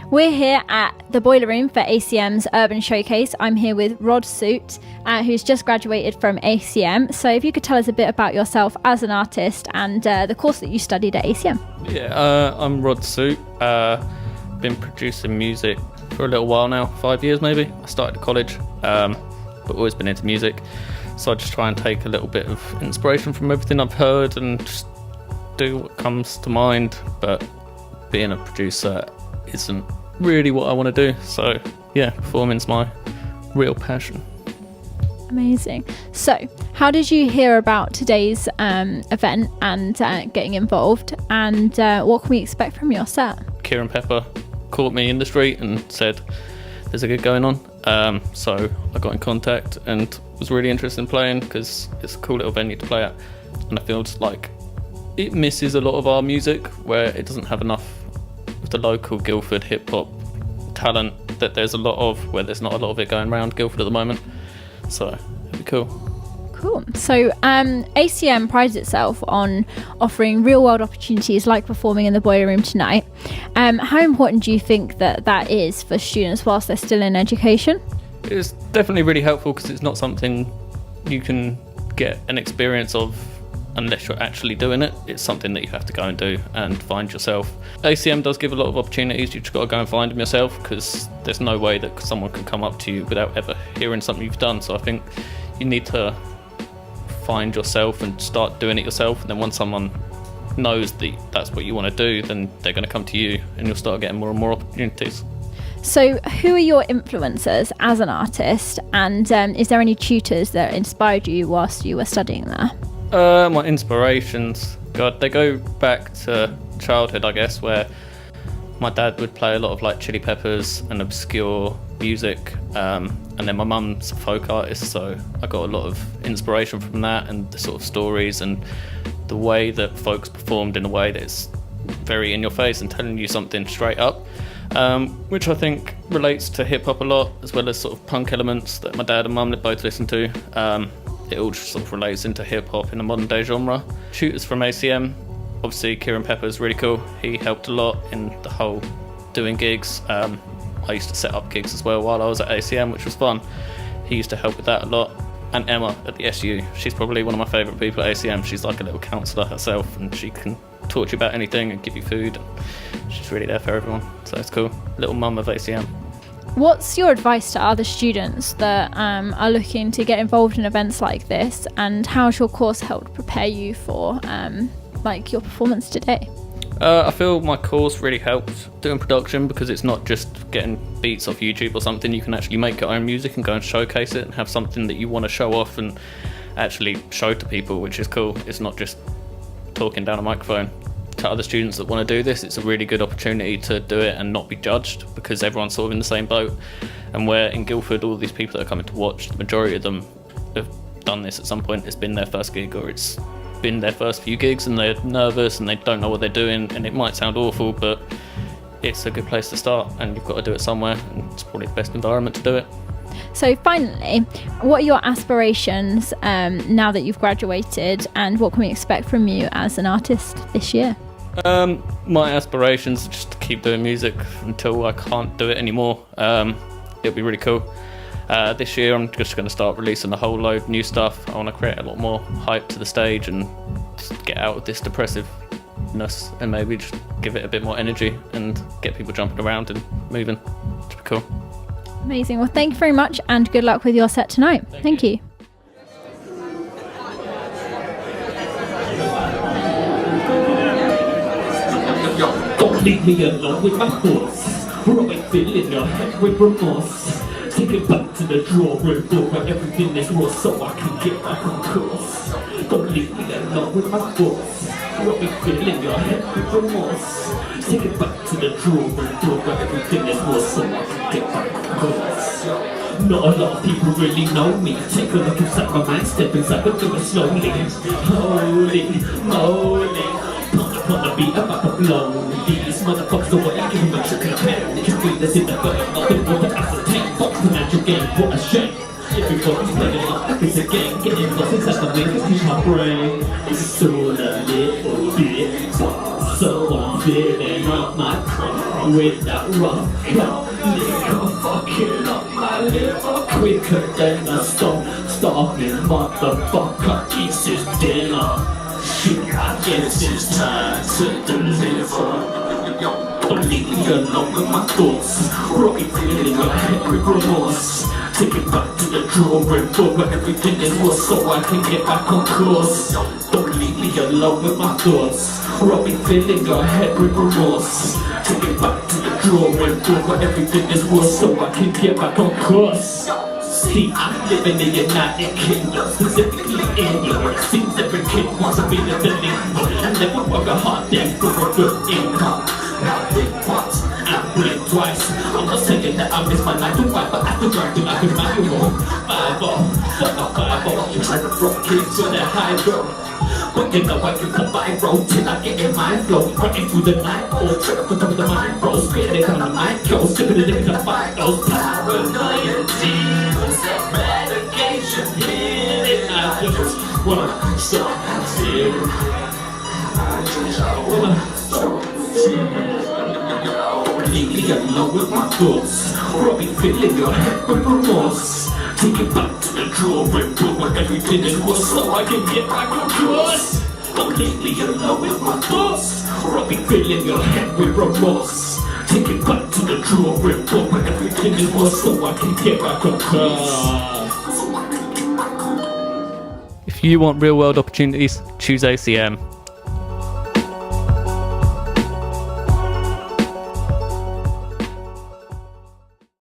We're here at the Boileroom for ACM's Urban Showcase. I'm here with RODSUIT, who's just graduated from ACM. So if you could tell us a bit about yourself as an artist and the course that you studied at ACM. Yeah, I'm RODSUIT. Been producing music for a little while now, 5 years maybe. I started at college, but always been into music. So I just try and take a little bit of inspiration from everything I've heard and just do what comes to mind. But being a producer isn't really what I want to do. So yeah, performing's my real passion. Amazing. So how did you hear about today's event and getting involved, and what can we expect from your set? Kieran Pepper caught me in the street and said there's a gig going on, so I got in contact and was really interested in playing because it's a cool little venue to play at, and I feel like it misses a lot of our music where it doesn't have enough of the local Guildford hip hop talent that there's a lot of, where there's not a lot of it going around Guildford at the moment. So it'd be cool. Cool. So ACM prides itself on offering real world opportunities like performing in the Boileroom tonight. How important do you think that is for students whilst they're still in education? It's definitely really helpful because it's not something you can get an experience of unless you're actually doing it. It's something that you have to go and do and find yourself. ACM does give a lot of opportunities. You've just got to go and find them yourself because there's no way that someone can come up to you without ever hearing something you've done. So I think you need to find yourself and start doing it yourself, and then once someone knows that's what you want to do, then they're going to come to you and you'll start getting more and more opportunities. So who are your influencers as an artist, and is there any tutors that inspired you whilst you were studying there? My inspirations, God, they go back to childhood, I guess, where my dad would play a lot of like Chili Peppers and obscure music, and then my mum's a folk artist, so I got a lot of inspiration from that and the sort of stories and the way that folks performed in a way that's very in your face and telling you something straight up, which I think relates to hip hop a lot, as well as sort of punk elements that my dad and mum both listen to. It all just sort of relates into hip hop in a modern day genre. Tutors from ACM, obviously Kieran Pepper is really cool. He helped a lot in the whole doing gigs. I used to set up gigs as well while I was at ACM, which was fun. He used to help with that a lot. And Emma at the SU, she's probably one of my favourite people at ACM. She's like a little counsellor herself, and she can talk to you about anything and give you food. She's really there for everyone, so it's cool. Little mum of ACM. What's your advice to other students that are looking to get involved in events like this, and how's your course helped prepare you for your performance today? I feel my course really helped doing production because it's not just getting beats off YouTube or something. You can actually make your own music and go and showcase it and have something that you want to show off and actually show to people, which is cool. It's not just talking down a microphone. To other students that want to do this, it's a really good opportunity to do it and not be judged because everyone's sort of in the same boat. And where in Guildford, all these people that are coming to watch, the majority of them have done this at some point. It's been their first gig or it's been their first few gigs and they're nervous and they don't know what they're doing, and it might sound awful, but it's a good place to start and you've got to do it somewhere, and it's probably the best environment to do it. So finally, what are your aspirations now that you've graduated, and what can we expect from you as an artist this year? My aspirations are just to keep doing music until I can't do it anymore. It'll be really cool. This year I'm just going to start releasing a whole load of new stuff. I want to create a lot more hype to the stage and just get out of this depressiveness and maybe just give it a bit more energy and get people jumping around and moving. It'll be cool. Amazing. Well, thank you very much and good luck with your set tonight. Thank you. Don't leave me alone with my thoughts. We're always filling your head with remorse. Take it back to the drawing board where everything is raw so I can get back on course. Don't leave me alone with my thoughts. We're always filling your head with remorse. Take it back to the drawing board where everything is raw so I can get back on course. Not a lot of people really know me. Take a look inside my mind, step inside but do it slowly. Holy moly. Wanna be about to blow these motherfuckers away, give them a trick and a pen. You read this in the book, nothing more than ascertain. Fuck financial gain, what a shame. Everybody's playing like it's a game. Getting lost inside the maze, push my brain. It's all a little bit, so I'm feeling up my car with that rock liquor, fucking up my liver quicker than a starving motherfucker eats his dinner. Shit, I guess it's time to deliver. Completely alone with my thoughts, rocking feeling in your head with remorse. Take it back to the drawing board where everything is worse, so I can get back on course. Don't leave me alone with my thoughts, rocking feeling in your head with remorse. Take it back to the drawing board where everything is worse, so I can get back on course. See, I'm living in the United Kingdom, specifically in Europe. Seems every kid wants to be the delinquent and never work a hard day for a good income. Now blink once and blink twice. I'm not saying that I miss my 9 to 5, but I have to drive to like a manual 5-0, fuck a 5-0. You try to throw kids to their high road, but you know I can survive road till I get in my flow. Running through the night, or trip up on top of the mind bros. Spitting it on the mic, yo, sipping it in the fight. Those paranoia demons, that medication hitting. I just wanna stop here. I just wanna stop here. Completely alone with my thoughts, rubbing feeling your head with remorse. Take it back to the drawing board where everything is worse, so I can get back on course. Completely alone with my thoughts, rubbing feeling your head with remorse. Take it back to the drawing board where everything is worse, so I can get back on course. If you want real world opportunities, choose ACM.